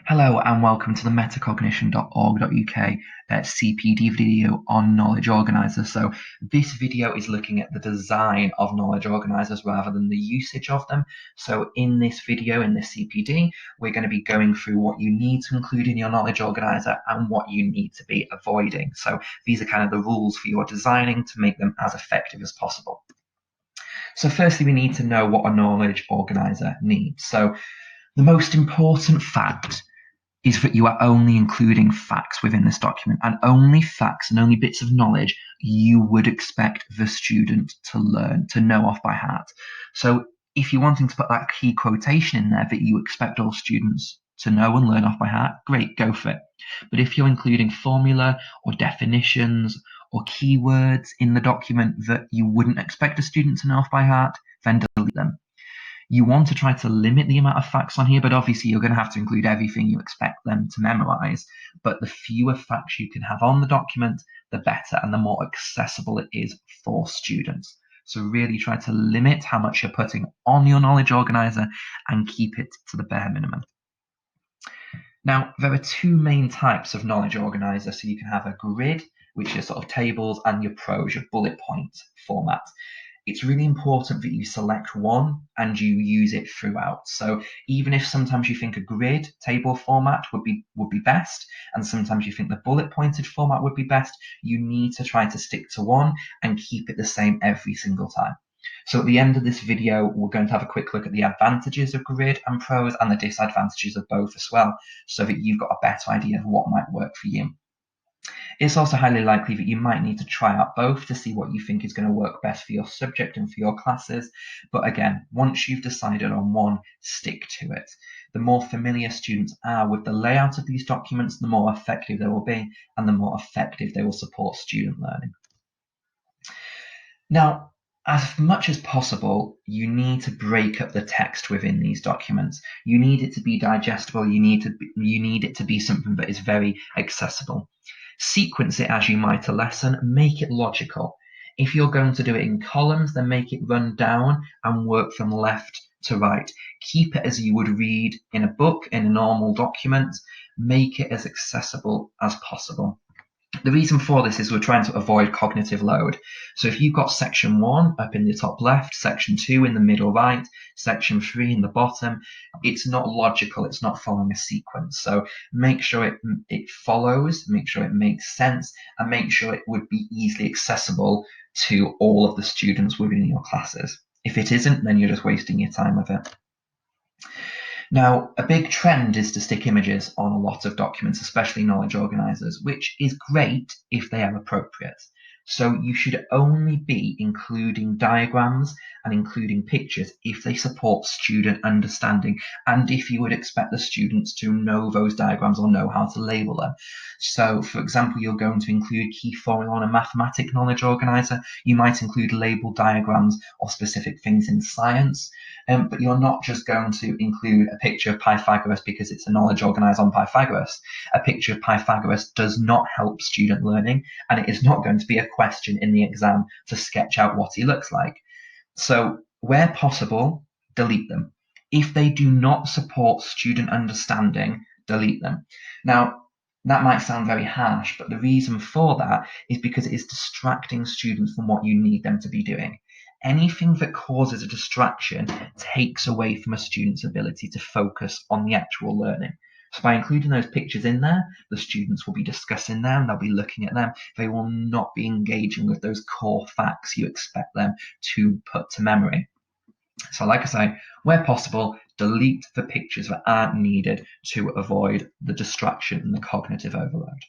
Hello and welcome to the metacognition.org.uk CPD video on Knowledge Organiser. So this video is looking at the design of Knowledge Organisers rather than the usage of them. So in this video, in this CPD, we're going to be going through what you need to include in your Knowledge Organiser and what you need to be avoiding. So these are kind of the rules for your designing to make them as effective as possible. So firstly, we need to know what a Knowledge Organiser needs. So the most important fact is that you are only including facts within this document, and only facts and only bits of knowledge you would expect the student to learn, to know off by heart. So if you're wanting to put that key quotation in there that you expect all students to know and learn off by heart, great, go for it. But if you're including formula or definitions or keywords in the document that you wouldn't expect a student to know off by heart, then delete them. You want to try to limit the amount of facts on here, but obviously you're going to have to include everything you expect them to memorize. But the fewer facts you can have on the document, the better, and the more accessible it is for students. So really try to limit how much you're putting on your Knowledge Organiser and keep it to the bare minimum. Now, there are two main types of Knowledge Organiser. So you can have a grid, which is sort of tables, and your prose, your bullet point format. It's really important that you select one and you use it throughout. So even if sometimes you think a grid table format would be best, and sometimes you think the bullet pointed format would be best, you need to try to stick to one and keep it the same every single time. So at the end of this video, we're going to have a quick look at the advantages of grid and prose and the disadvantages of both as well, so that you've got a better idea of what might work for you. It's also highly likely that you might need to try out both to see what you think is going to work best for your subject and for your classes. But again, once you've decided on one, stick to it. The more familiar students are with the layout of these documents, the more effective they will be, and the more effective they will support student learning. Now, as much as possible, you need to break up the text within these documents. You need it to be digestible. You need it to be something that is very accessible. Sequence it as you might a lesson, make it logical. If you're going to do it in columns, then make it run down and work from left to right. Keep it as you would read in a book, in a normal document. Make it as accessible as possible. The reason for this is we're trying to avoid cognitive load. So if you've got section 1 up in the top left, section 2 in the middle right, section 3 in the bottom, it's not logical, it's not following a sequence. So make sure it follows, make sure it makes sense, and make sure it would be easily accessible to all of the students within your classes. If it isn't, then you're just wasting your time with it. Now, a big trend is to stick images on a lot of documents, especially Knowledge Organisers, which is great if they are appropriate. So you should only be including diagrams and including pictures if they support student understanding and if you would expect the students to know those diagrams or know how to label them. So, for example, you're going to include key formula on a mathematic Knowledge Organiser. You might include label diagrams or specific things in science. But you're not just going to include a picture of Pythagoras because it's a Knowledge Organiser on Pythagoras. A picture of Pythagoras does not help student learning, and it is not going to be a question in the exam to sketch out what he looks like. So where possible, delete them. If they do not support student understanding, delete them. Now, that might sound very harsh, but the reason for that is because it is distracting students from what you need them to be doing. Anything that causes a distraction takes away from a student's ability to focus on the actual learning. So by including those pictures in there, the students will be discussing them, they'll be looking at them, they will not be engaging with those core facts you expect them to put to memory. So like I say, where possible, delete the pictures that aren't needed to avoid the distraction and the cognitive overload.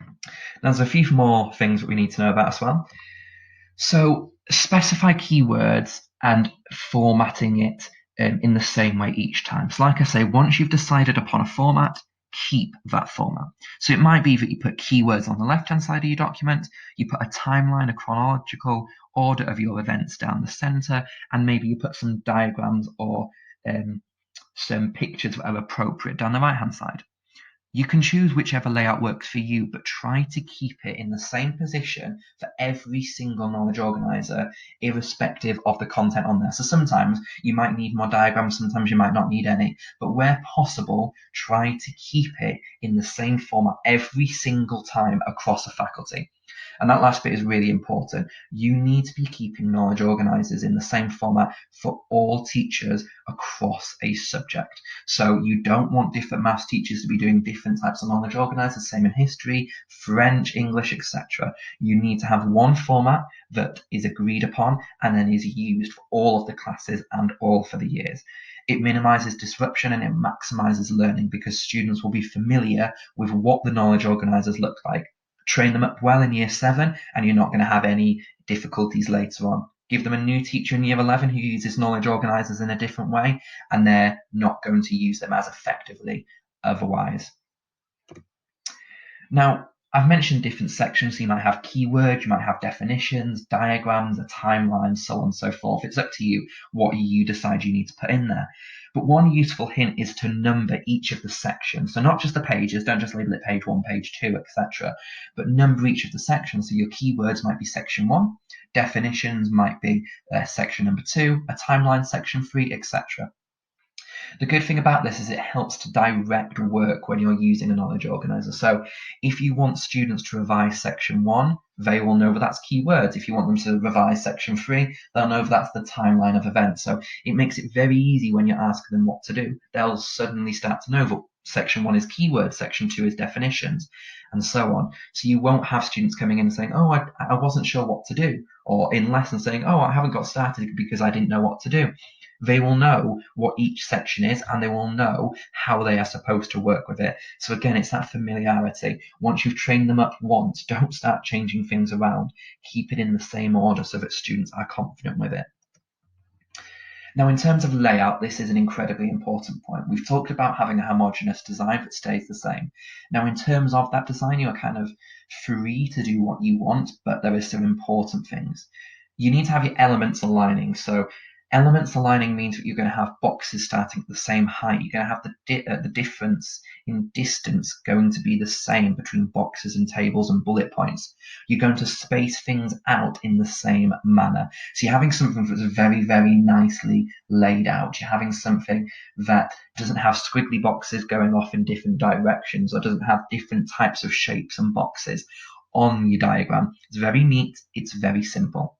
Now there's a few more things that we need to know about as well. So specify keywords and formatting it in the same way each time. So like I say, once you've decided upon a format, keep that format. So it might be that you put keywords on the left-hand side of your document, you put a timeline, a chronological order of your events down the center, and maybe you put some diagrams or some pictures that are appropriate down the right-hand side. You can choose whichever layout works for you, but try to keep it in the same position for every single knowledge organizer, irrespective of the content on there. So sometimes you might need more diagrams, sometimes you might not need any, but where possible, try to keep it in the same format every single time across a faculty. And that last bit is really important. You need to be keeping knowledge organisers in the same format for all teachers across a subject. So you don't want different maths teachers to be doing different types of knowledge organisers, same in history, French, English, etc. You need to have one format that is agreed upon and then is used for all of the classes and all for the years. It minimises disruption and it maximises learning because students will be familiar with what the knowledge organisers look like. Train them up well in year 7 and you're not going to have any difficulties later on. Give them a new teacher in year 11 who uses knowledge organisers in a different way and they're not going to use them as effectively otherwise. Now, I've mentioned different sections. So you might have keywords, you might have definitions, diagrams, a timeline, so on and so forth. It's up to you what you decide you need to put in there. But one useful hint is to number each of the sections. So not just the pages, don't just label it page 1, page 2, etc. But number each of the sections. So your keywords might be section 1, definitions might be section number 2, a timeline section 3, etc. The good thing about this is it helps to direct work when you're using a knowledge organizer. So if you want students to revise section 1, they will know that that's keywords. If you want them to revise section 3, they'll know that's the timeline of events. So it makes it very easy when you're asking them what to do. They'll suddenly start to know that section 1 is keywords, section 2 is definitions, and so on. So you won't have students coming in and saying, oh, I wasn't sure what to do, or in lessons saying, oh, I haven't got started because I didn't know what to do. They will know what each section is and they will know how they are supposed to work with it. So again, it's that familiarity. Once you've trained them up once, don't start changing things around. Keep it in the same order so that students are confident with it. Now, in terms of layout, this is an incredibly important point. We've talked about having a homogeneous design that stays the same. Now, in terms of that design, you're kind of free to do what you want, but there are some important things. You need to have your elements aligning. So elements aligning means that you're going to have boxes starting at the same height. You're going to have the difference in distance going to be the same between boxes and tables and bullet points. You're going to space things out in the same manner. So you're having something that's very, very nicely laid out. You're having something that doesn't have squiggly boxes going off in different directions or doesn't have different types of shapes and boxes on your diagram. It's very neat. It's very simple.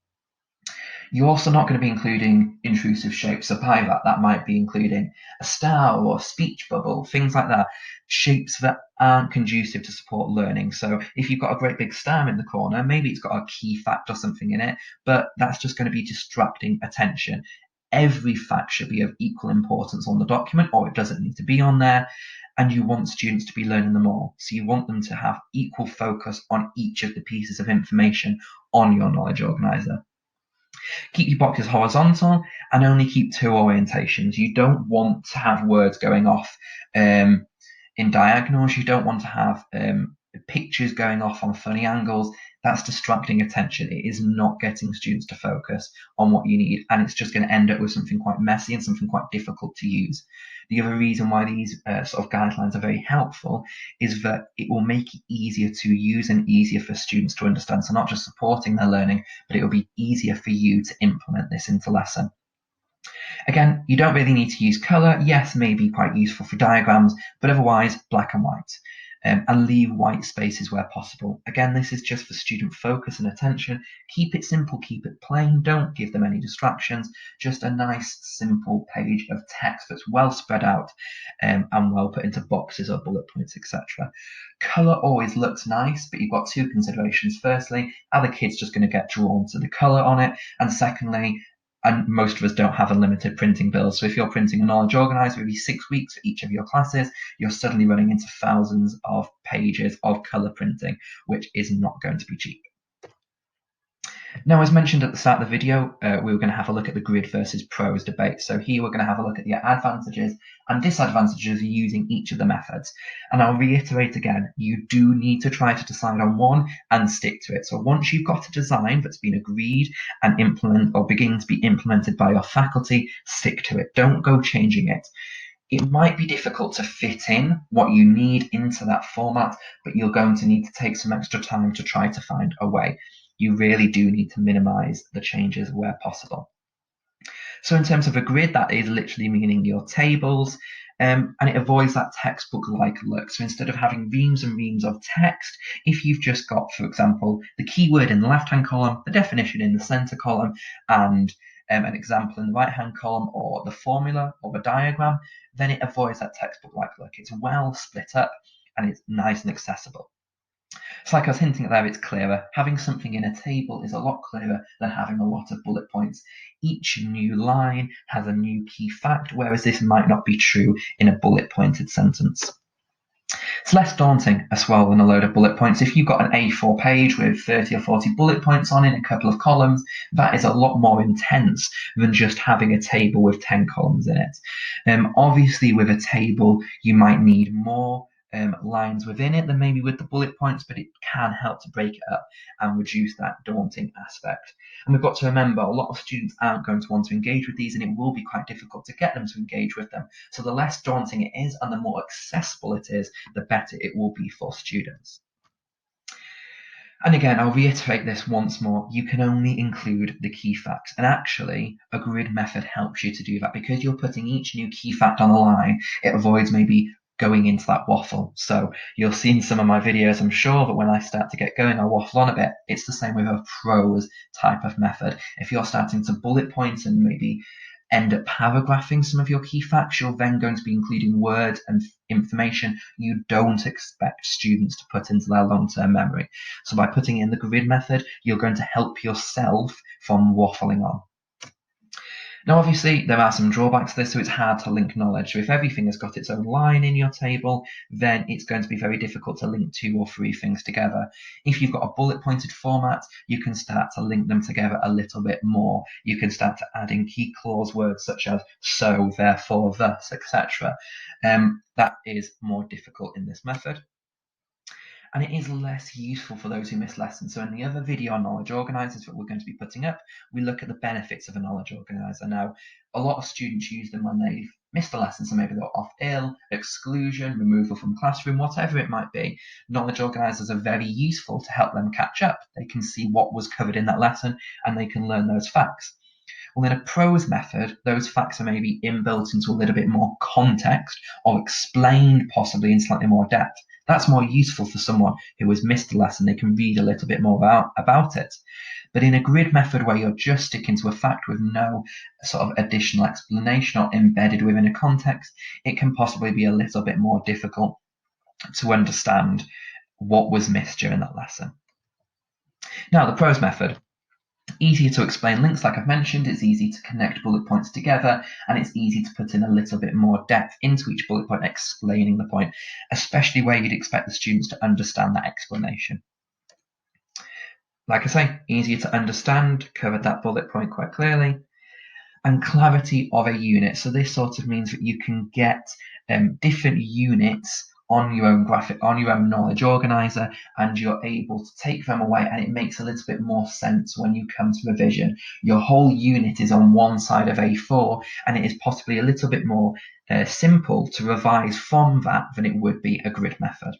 You're also not going to be including intrusive shapes. So by that might be including a star or a speech bubble, things like that, shapes that aren't conducive to support learning. So if you've got a great big star in the corner, maybe it's got a key fact or something in it, but that's just going to be distracting attention. Every fact should be of equal importance on the document, or it doesn't need to be on there. And you want students to be learning them all. So you want them to have equal focus on each of the pieces of information on your knowledge organizer. Keep your boxes horizontal and only keep 2 orientations. You don't want to have words going off in diagonals. You don't want to have pictures going off on funny angles. That's distracting attention. It is not getting students to focus on what you need, and it's just going to end up with something quite messy and something quite difficult to use. The other reason why these sort of guidelines are very helpful is that it will make it easier to use and easier for students to understand. So not just supporting their learning, but it will be easier for you to implement this into lesson. Again, you don't really need to use colour. Yes, may be quite useful for diagrams, but otherwise black and white. And leave white spaces where possible. Again, this is just for student focus and attention. Keep it simple, keep it plain, don't give them any distractions, just a nice simple page of text that's well spread out and well put into boxes or bullet points, etc. Colour always looks nice, but you've got 2 considerations. Firstly, are the kids just going to get drawn to the colour on it? And secondly, and most of us don't have unlimited printing bills. So if you're printing a knowledge organizer every 6 weeks for each of your classes, you're suddenly running into thousands of pages of colour printing, which is not going to be cheap. Now, as mentioned at the start of the video, we were going to have a look at the grid versus prose debate. So here we're going to have a look at the advantages and disadvantages of using each of the methods. And I'll reiterate again, you do need to try to decide on one and stick to it. So once you've got a design that's been agreed and implemented or beginning to be implemented by your faculty, stick to it. Don't go changing it. It might be difficult to fit in what you need into that format, but you're going to need to take some extra time to try to find a way. You really do need to minimize the changes where possible. So in terms of a grid, that is literally meaning your tables, and it avoids that textbook-like look. So instead of having reams and reams of text, if you've just got, for example, the keyword in the left-hand column, the definition in the center column, and an example in the right-hand column, or the formula or the diagram, then it avoids that textbook-like look. It's well split up and it's nice and accessible. So like I was hinting at there, it's clearer. Having something in a table is a lot clearer than having a lot of bullet points. Each new line has a new key fact, whereas this might not be true in a bullet-pointed sentence. It's less daunting as well than a load of bullet points. If you've got an A4 page with 30 or 40 bullet points on it in a couple of columns, that is a lot more intense than just having a table with 10 columns in it. Obviously, with a table, you might need more lines within it than maybe with the bullet points, but it can help to break it up and reduce that daunting aspect. And we've got to remember, a lot of students aren't going to want to engage with these, and it will be quite difficult to get them to engage with them. So the less daunting it is and the more accessible it is, the better it will be for students. And again, I'll reiterate this once more, you can only include the key facts. And actually, a grid method helps you to do that. Because you're putting each new key fact on a line, it avoids maybe going into that waffle. So you'll see in some of my videos, I'm sure, that when I start to get going, I'll waffle on a bit. It's the same with a prose type of method. If you're starting to bullet point and maybe end up paragraphing some of your key facts, you're then going to be including words and information you don't expect students to put into their long-term memory. So by putting in the grid method, you're going to help yourself from waffling on. Now, obviously, there are some drawbacks to this, so it's hard to link knowledge. So if everything has got its own line in your table, then it's going to be very difficult to link 2 or 3 things together. If you've got a bullet-pointed format, you can start to link them together a little bit more. You can start to add in key clause words such as so, therefore, thus, etc. That is more difficult in this method. And it is less useful for those who miss lessons. So in the other video on Knowledge Organisers that we're going to be putting up, we look at the benefits of a Knowledge Organiser. Now, a lot of students use them when they've missed a lesson, so maybe they're off ill, exclusion, removal from classroom, whatever it might be. Knowledge Organisers are very useful to help them catch up. They can see what was covered in that lesson and they can learn those facts. Well, in a prose method, those facts are maybe inbuilt into a little bit more context or explained possibly in slightly more depth. That's more useful for someone who has missed a lesson. They can read a little bit more about it. But in a grid method where you're just sticking to a fact with no sort of additional explanation or embedded within a context, it can possibly be a little bit more difficult to understand what was missed during that lesson. Now, the prose method. Easier to explain links, like I've mentioned, it's easy to connect bullet points together, and it's easy to put in a little bit more depth into each bullet point, explaining the point, especially where you'd expect the students to understand that explanation. Like I say, easier to understand, covered that bullet point quite clearly, and clarity of a unit. So this sort of means that you can get different units on your own graphic, on your own Knowledge Organiser, and you're able to take them away, and it makes a little bit more sense when you come to revision. Your whole unit is on one side of A4, and it is possibly a little bit more simple to revise from that than it would be a grid method.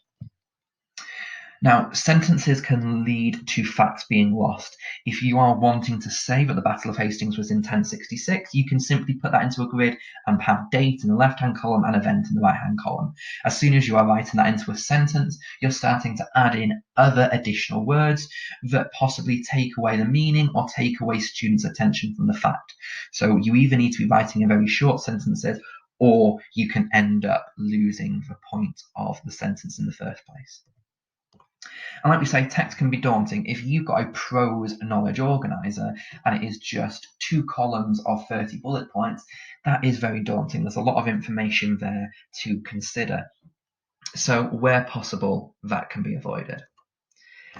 Now, sentences can lead to facts being lost. If you are wanting to say that the Battle of Hastings was in 1066, you can simply put that into a grid and have date in the left-hand column and event in the right-hand column. As soon as you are writing that into a sentence, you're starting to add in other additional words that possibly take away the meaning or take away students' attention from the fact. So you either need to be writing in very short sentences, or you can end up losing the point of the sentence in the first place. And like we say, text can be daunting. If you've got a prose Knowledge Organiser and it is just 2 columns of 30 bullet points, that is very daunting. There's a lot of information there to consider. So where possible, that can be avoided.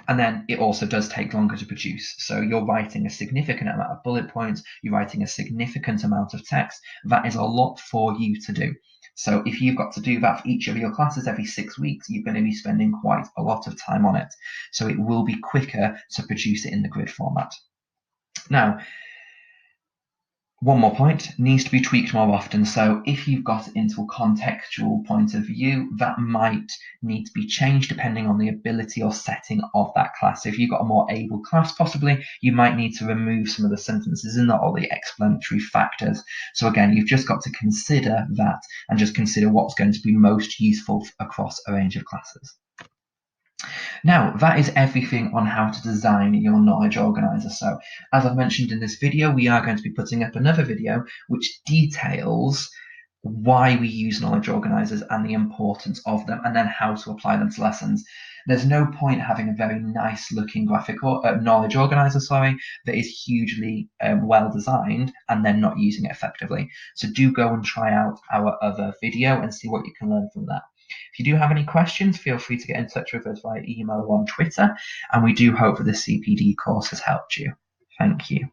And then it also does take longer to produce. So you're writing a significant amount of bullet points, you're writing a significant amount of text. That is a lot for you to do. So if you've got to do that for each of your classes every 6 weeks, you're going to be spending quite a lot of time on it. So it will be quicker to produce it in the grid format. Now, One more point, needs to be tweaked more often. So if you've got it into a contextual point of view, that might need to be changed depending on the ability or setting of that class. So if you've got a more able class, possibly, you might need to remove some of the sentences in that or the explanatory factors. So again, you've just got to consider that and just consider what's going to be most useful across a range of classes. Now, that is everything on how to design your knowledge organizer. So, as I've mentioned in this video, we are going to be putting up another video which details why we use knowledge organizers and the importance of them, and then how to apply them to lessons. There's no point having a very nice looking graphical knowledge organizer, that is hugely well designed and then not using it effectively. So do go and try out our other video and see what you can learn from that. If you do have any questions, feel free to get in touch with us via email or on Twitter, and we do hope that the CPD course has helped you. Thank you.